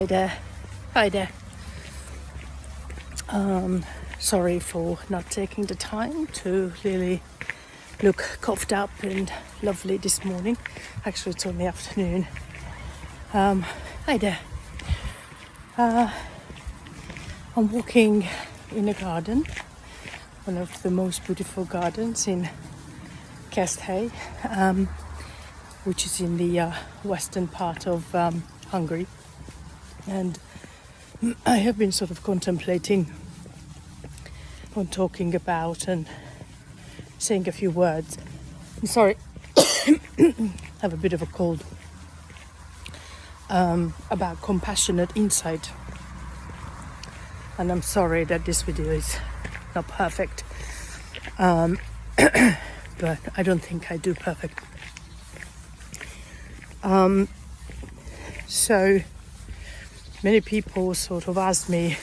Hi there. Hi there. Sorry for not taking the time to really look coughed up and lovely this morning. Actually, it's only afternoon. Hi there. I'm walking in a garden, one of the most beautiful gardens in Keszthely, which is in the western part of Hungary. And I have been sort of contemplating on talking about and saying a few words. I'm sorry, I have a bit of a cold. About compassionate insight. And I'm sorry that this video is not perfect. But I don't think I do perfect. So many people sort of asked me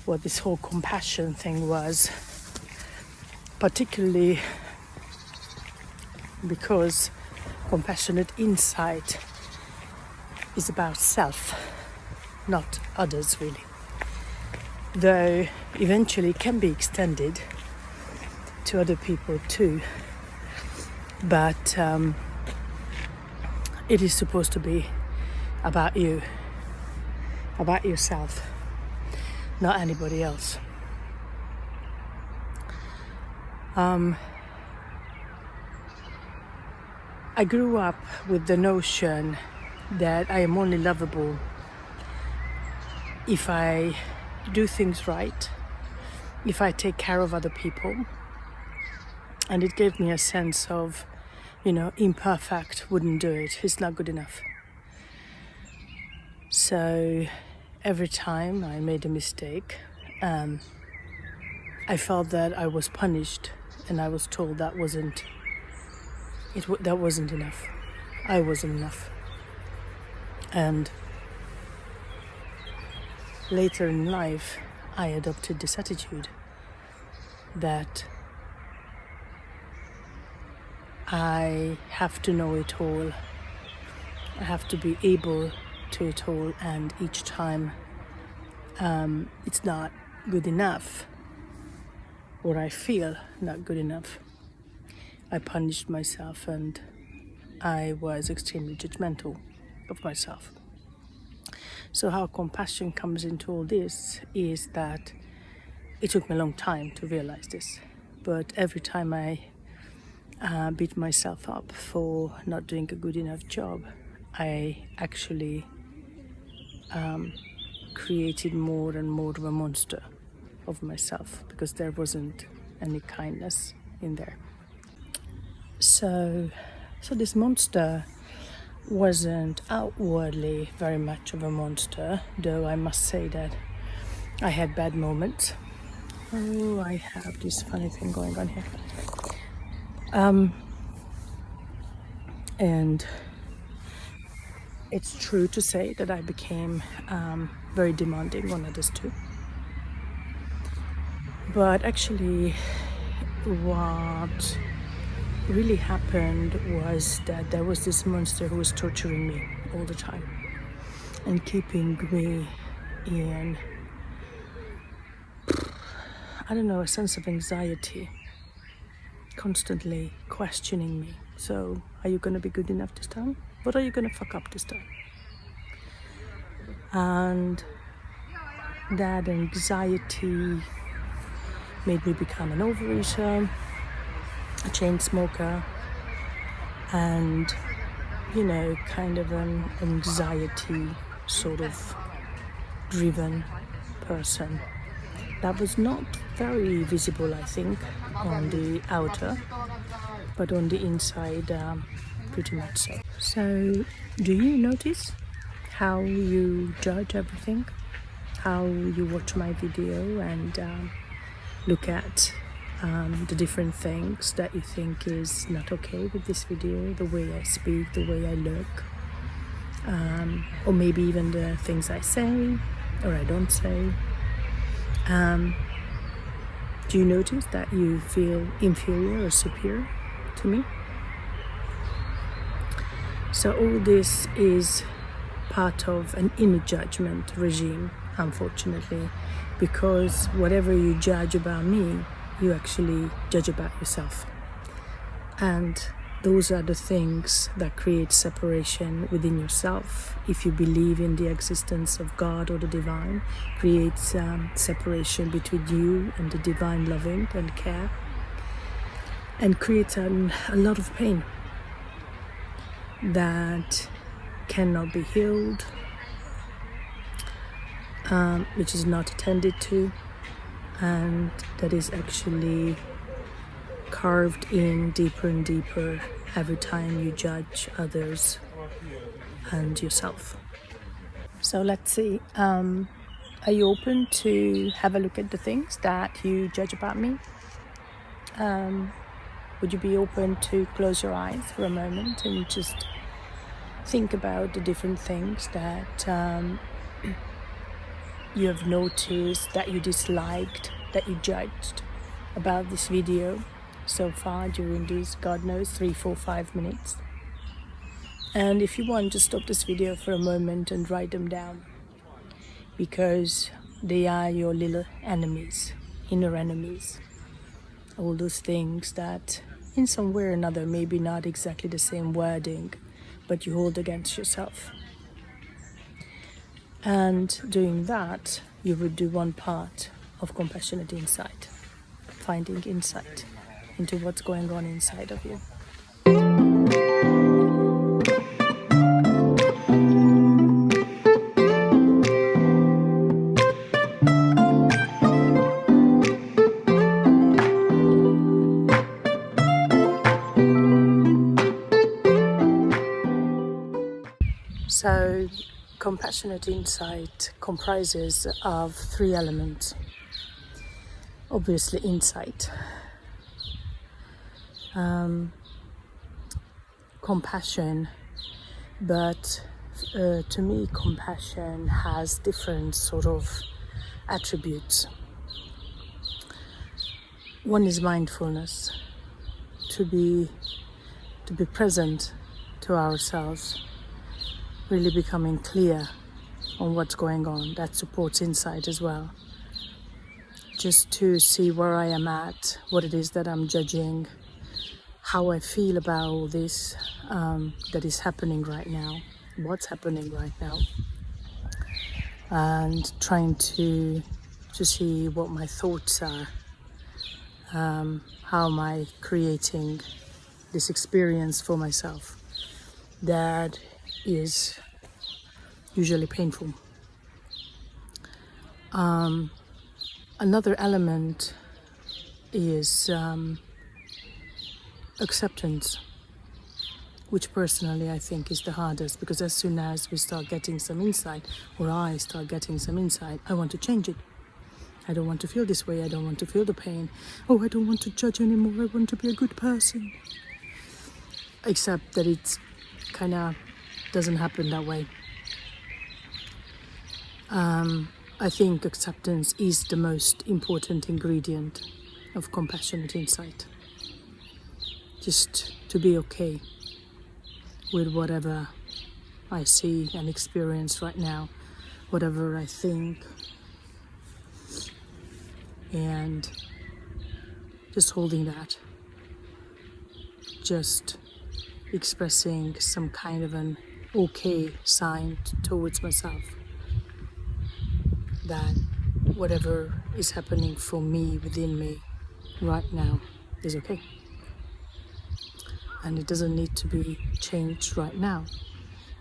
what this whole compassion thing was, particularly because compassionate insight is about self, not others really. Though eventually it can be extended to other people too, but it is supposed to be about you, about yourself, not anybody else. I grew up with the notion that I am only lovable if I do things right, if I take care of other people. And it gave me a sense of, imperfect wouldn't do it, it's not good enough. So every time I made a mistake, I felt that I was punished, and I was told that wasn't enough. I wasn't enough. And later in life, I adopted this attitude that I have to know it all. I have to be able to it all, and each time it's not good enough, or I feel not good enough, I punished myself, and I was extremely judgmental of myself. So how compassion comes into all this is that it took me a long time to realize this, but every time I beat myself up for not doing a good enough job, I actually created more and more of a monster of myself, because there wasn't any kindness in there. So this monster wasn't outwardly very much of a monster, though I must say that I had bad moments. Oh, I have this funny thing going on here. And it's true to say that I became very demanding on others too. But actually, what really happened was that there was this monster who was torturing me all the time and keeping me in, a sense of anxiety, constantly questioning me. So, are you going to be good enough this time? What are you going to fuck up this time? And that anxiety made me become an overeater, a chain smoker, and kind of an anxiety sort of driven person. That was not very visible, I think, on the outer, but on the inside, pretty much so. So, do you notice how you judge everything? How you watch my video and look at the different things that you think is not okay with this video, the way I speak, the way I look, or maybe even the things I say or I don't say. Do you notice that you feel inferior or superior to me? So all this is part of an inner judgment regime, unfortunately, because whatever you judge about me, you actually judge about yourself. And those are the things that create separation within yourself. If you believe in the existence of God or the divine, creates separation between you and the divine loving and care, and creates a lot of pain that cannot be healed, which is not attended to, and that is actually carved in deeper and deeper every time you judge others and yourself. So let's see, are you open to have a look at the things that you judge about me? Would you be open to close your eyes for a moment and just think about the different things that you have noticed, that you disliked, that you judged about this video so far during these, God knows, 3, 4, 5 minutes? And if you want, just stop this video for a moment and write them down, because they are your little enemies, inner enemies. All those things that in some way or another, maybe not exactly the same wording, but you hold against yourself. And doing that, you would do one part of compassionate insight, finding insight into what's going on inside of you. So, compassionate insight comprises of 3 elements. Obviously, insight, compassion, but to me, compassion has different sort of attributes. One is mindfulness, to be present to ourselves, really becoming clear on what's going on. That supports insight as well. Just to see where I am at, what it is that I'm judging, how I feel about all this that is happening right now, what's happening right now, and trying to see what my thoughts are, how am I creating this experience for myself that is usually painful. Another element is acceptance, which personally I think is the hardest, because as soon as we start getting some insight, or I start getting some insight, I want to change it. I don't want to feel this way, I don't want to feel the pain. Oh, I don't want to judge anymore, I want to be a good person. Except that it's kind of doesn't happen that way. I think acceptance is the most important ingredient of compassionate insight. Just to be okay with whatever I see and experience right now, whatever I think, and just holding that, just expressing some kind of an okay sign towards myself, that whatever is happening for me, within me right now, is okay. And it doesn't need to be changed right now.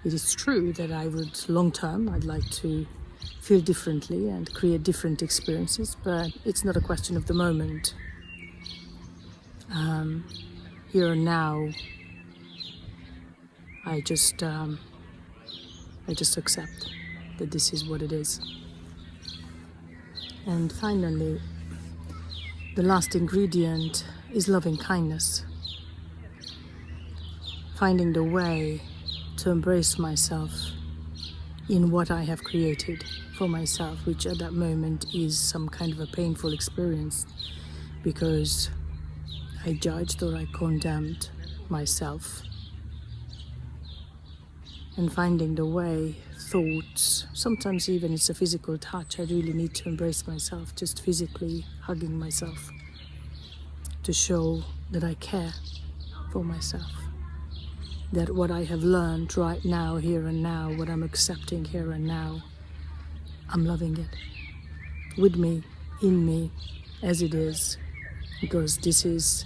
It is true that I would, long term, I'd like to feel differently and create different experiences, but it's not a question of the moment. Here and now, I just accept that this is what it is. And finally, the last ingredient is loving kindness. Finding the way to embrace myself in what I have created for myself, which at that moment is some kind of a painful experience, because I judged or I condemned myself. and finding the way, thoughts, sometimes even it's a physical touch. I really need to embrace myself, just physically hugging myself to show that I care for myself. That what I have learned right now, here and now, what I'm accepting here and now, I'm loving it. With me, in me, as it is. Because this is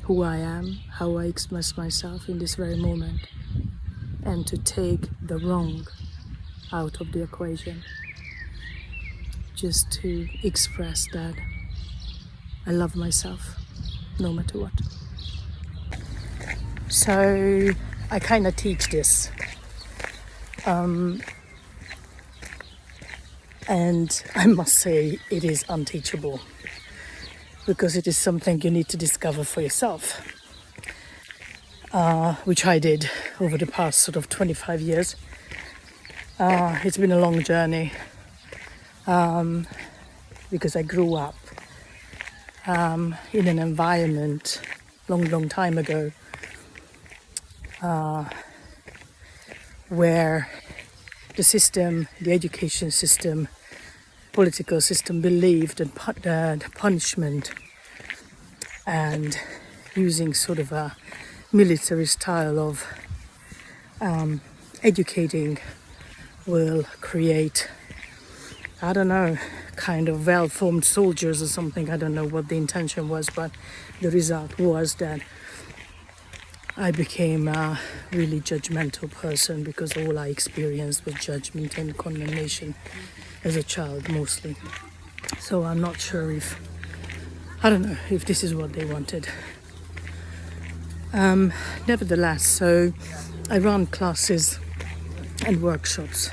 who I am, how I express myself in this very moment. And to take the wrong out of the equation. Just to express that I love myself, no matter what. So I kind of teach this. And I must say it is unteachable, because it is something you need to discover for yourself, which I did over the past sort of 25 years. It's been a long journey, because I grew up in an environment long time ago where the system, the education system, political system believed that punishment and using sort of a military style of educating will create, I don't know, kind of well-formed soldiers or something. I don't know what the intention was, but the result was that I became a really judgmental person, because all I experienced was judgment and condemnation as a child mostly. So I'm not sure if, I don't know if this is what they wanted. Nevertheless, so I run classes and workshops,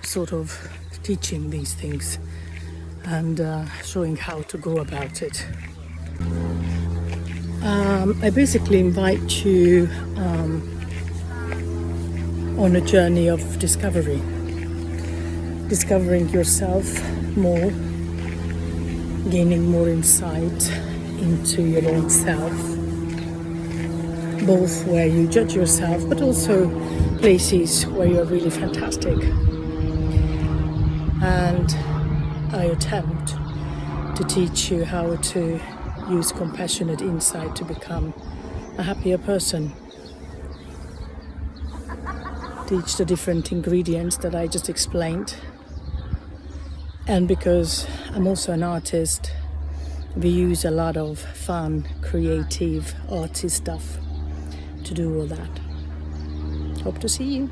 sort of teaching these things and showing how to go about it. I basically invite you on a journey of discovery, discovering yourself more, gaining more insight into your own self, both where you judge yourself, but also places where you're really fantastic. And I attempt to teach you how to use compassionate insight to become a happier person. Teach the different ingredients that I just explained. And because I'm also an artist, we use a lot of fun, creative, arty stuff to do all that. Hope to see you.